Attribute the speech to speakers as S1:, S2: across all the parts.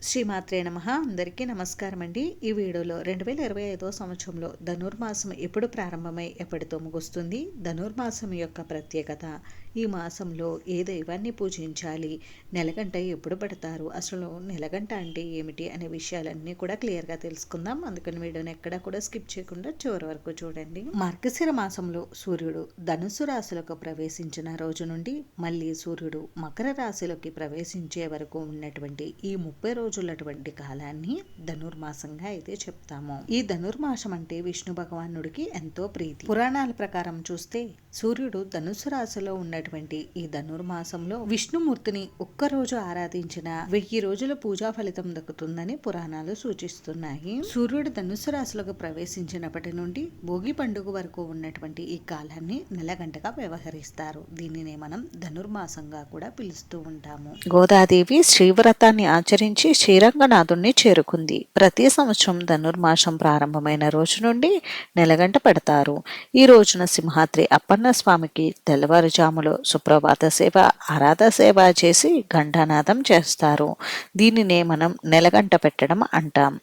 S1: శ్రీమాత్రే నమః. అందరికీ నమస్కారం అండి. ఈ వీడియోలో 2025 సంవత్సరంలో ధనుర్మాసం ఎప్పుడు ప్రారంభమై ఎప్పటితో ముగుస్తుంది, ధనుర్మాసం యొక్క ప్రత్యేకత, ఈ మాసంలో ఏ దైవాన్ని పూజించాలి, నెలగంట ఎప్పుడు పడతారు, అసలు నెలగంట అంటే ఏమిటి అనే విషయాలన్నీ కూడా క్లియర్గా తెలుసుకుందాం. అందుకని వీడియోని ఎక్కడా కూడా స్కిప్ చేయకుండా చివరి వరకు చూడండి. మార్గశిర మాసంలో సూర్యుడు ధనుస్సు రాశిలోకి ప్రవేశించిన రోజు నుండి మళ్ళీ సూర్యుడు మకర రాశిలోకి ప్రవేశించే వరకు ఉన్నటువంటి ఈ 30 రోజులటువంటి కాలాన్ని ధనుర్మాసంగా అయితే చెప్తాము. ఈ ధనుర్మాసం అంటే విష్ణు భగవానుడికి ఎంతో ప్రీతి. పురాణాల ప్రకారం చూస్తే సూర్యుడు ధనుస్సు రాశిలో ఉన్నటువంటి ఈ ధనుర్మాసంలో విష్ణుమూర్తిని ఒక్కరోజు ఆరాధించిన 1000 రోజుల పూజా ఫలితం దక్కుతుందని పురాణాలు సూచిస్తున్నాయి. సూర్యుడు ధనుస్సు రాశిలోకి ప్రవేశించినప్పటి నుండి భోగి పండుగ వరకు ఉన్నటువంటి ఈ కాలాన్ని నెలగంటగా వ్యవహరిస్తారు. దీనినే మనం ధనుర్మాసంగా కూడా పిలుస్తూ ఉంటాము. గోదాదేవి శ్రీవ్రతాన్ని ఆచరించి శ్రీరంగనాథుణ్ణి చేరుకుంది. ప్రతి సంవత్సరం ధనుర్మాసం ప్రారంభమైన రోజు నుండి నెలగంట పెడతారు. ఈ రోజున సింహాద్రి అప్పన్న స్వామికి తెల్లవారుజాములో సుప్రభాత సేవ, ఆరాధ సేవ చేసి ఘంటానాదం చేస్తారు. దీనినే మనం నెలగంట పెట్టడం అంటాం.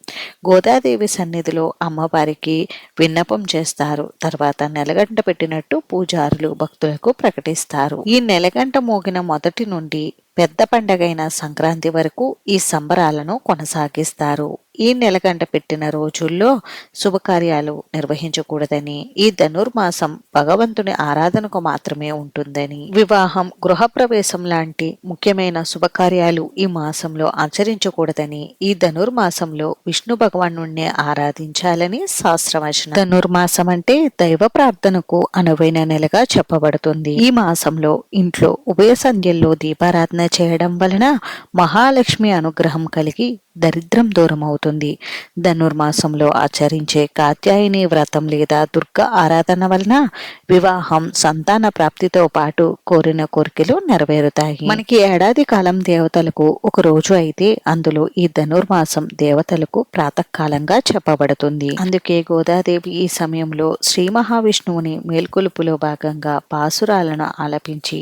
S1: గోదాదేవి సన్నిధిలో అమ్మవారికి విన్నపం చేస్తారు. తర్వాత నెలగంట పెట్టినట్టు పూజారులు భక్తులకు ప్రకటిస్తారు. ఈ నెలగంట మోగిన మొదటి నుండి పెద్ద పండగైన సంక్రాంతి వరకు ఈ సంబరాలను కొనసాగిస్తారు. ఈ నెలగంట పెట్టిన రోజుల్లో శుభకార్యాలు నిర్వహించకూడదని, ఈ ధనుర్మాసం భగవంతుని ఆరాధనకు మాత్రమే ఉంటుందని, వివాహం, గృహప్రవేశం లాంటి ముఖ్యమైన శుభకార్యాలు ఈ మాసంలో ఆచరించకూడదని, ఈ ధనుర్మాసంలో విష్ణు భగవానుణ్ణి ఆరాధించాలని శాస్త్రవచనం. ధనుర్మాసం అంటే దైవ ప్రార్థనకు అనువైన నెలగా చెప్పబడుతుంది. ఈ మాసంలో ఇంట్లో ఉభయ సంధ్యల్లో దీపారాధన చేయడం వలన మహాలక్ష్మి అనుగ్రహం కలిగి దరిద్రం దూరం అవుతుంది. ధనుర్మాసంలో ఆచరించే కాత్యాయని వ్రతం లేదా దుర్గ ఆరాధన వలన వివాహం, సంతాన ప్రాప్తితో పాటు కోరిన కోరికలు నెరవేరుతాయి. మనకి ఏడాది కాలం దేవతలకు ఒక రోజు అయితే అందులో ఈ ధనుర్మాసం దేవతలకు ప్రాతకాలంగా చెప్పబడుతుంది. అందుకే గోదాదేవి ఈ సమయంలో శ్రీ మహావిష్ణువుని మేల్కొలుపులో భాగంగా పాసురాలను ఆలపించి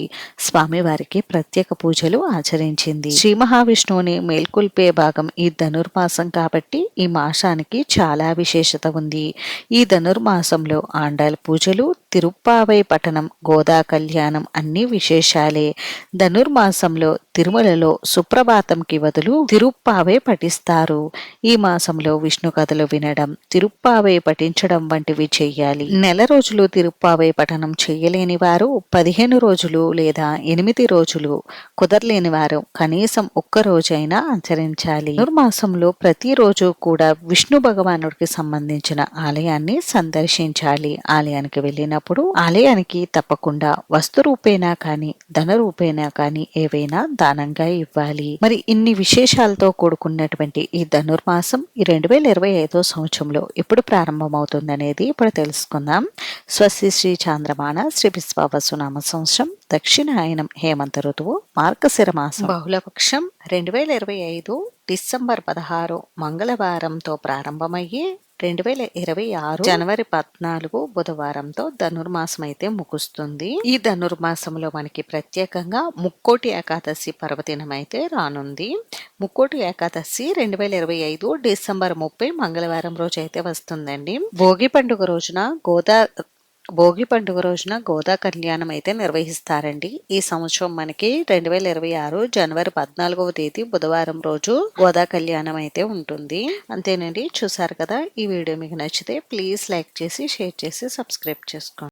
S1: స్వామివారికి ప్రత్యేక పూజలు ఆచరించింది. శ్రీ మహావిష్ణువుని మేల్కొల్పే భాగం ఈ ధనుర్మాసం కాబట్టి ఈ మాసానికి చాలా విశేషత ఉంది. ఈ ధనుర్మాసంలో ఆండాళ్ పూజలు, తిరుప్పావై పఠనం, గోదా కళ్యాణం అన్ని విశేషాలే. ధనుర్మాసంలో తిరుమలలో సుప్రభాతంకి బదులు తిరుప్పావై పఠిస్తారు. ఈ మాసంలో విష్ణు కథలు వినడం, తిరుప్పావై పఠించడం వంటివి చెయ్యాలి. నెల రోజులు తిరుప్పావై పఠనం చెయ్యలేని వారు 15 రోజులు లేదా 8 రోజులు, కుదరలేని వారు కనీసం ఒక్క రోజైనా ఆచరించాలి. ధనుర్మాసంలో ప్రతిరోజు కూడా విష్ణు భగవానుడికి సంబంధించిన ఆలయాన్ని సందర్శించాలి. ఆలయానికి వెళ్ళినప్పుడు ఆలయానికి తప్పకుండా వస్తు రూపేణా కానీ ధన రూపేణా కానీ ఏవైనా దానంగా ఇవ్వాలి. మరి ఇన్ని విశేషాలతో కూడుకున్నటువంటి ఈ ధనుర్మాసం ఈ 2025 సంవత్సరంలో ఎప్పుడు ప్రారంభమవుతుందనేది ఇప్పుడు తెలుసుకుందాం. స్వస్తి శ్రీ చాంద్రమాన శ్రీ విశ్వావసునామ సంవత్సరం దక్షిణాయనం హేమంత ఋతువు మార్గశిర మాసం బహుళపక్షం 2025 డిసెంబర్ 16 మంగళవారంతో ప్రారంభమయ్యి 2026 జనవరి 14 బుధవారంతో ధనుర్మాసం అయితే ముగుస్తుంది. ఈ ధనుర్మాసంలో మనకి ప్రత్యేకంగా ముక్కోటి ఏకాదశి పర్వదినం అయితే రానుంది. ముక్కోటి ఏకాదశి 2025 డిసెంబర్ 30 మంగళవారం రోజు అయితే వస్తుందండి. భోగి పండుగ రోజున గోదా కళ్యాణం అయితే నిర్వహిస్తారండి. ఈ సంవత్సరం మనకి 2026 జనవరి 14వ తేదీ బుధవారం రోజు గోదా కళ్యాణం అయితే ఉంటుంది. అంతేనండి. చూసారు కదా. ఈ వీడియో మీకు నచ్చితే ప్లీజ్ లైక్ చేసి, షేర్ చేసి, సబ్స్క్రైబ్ చేసుకోండి.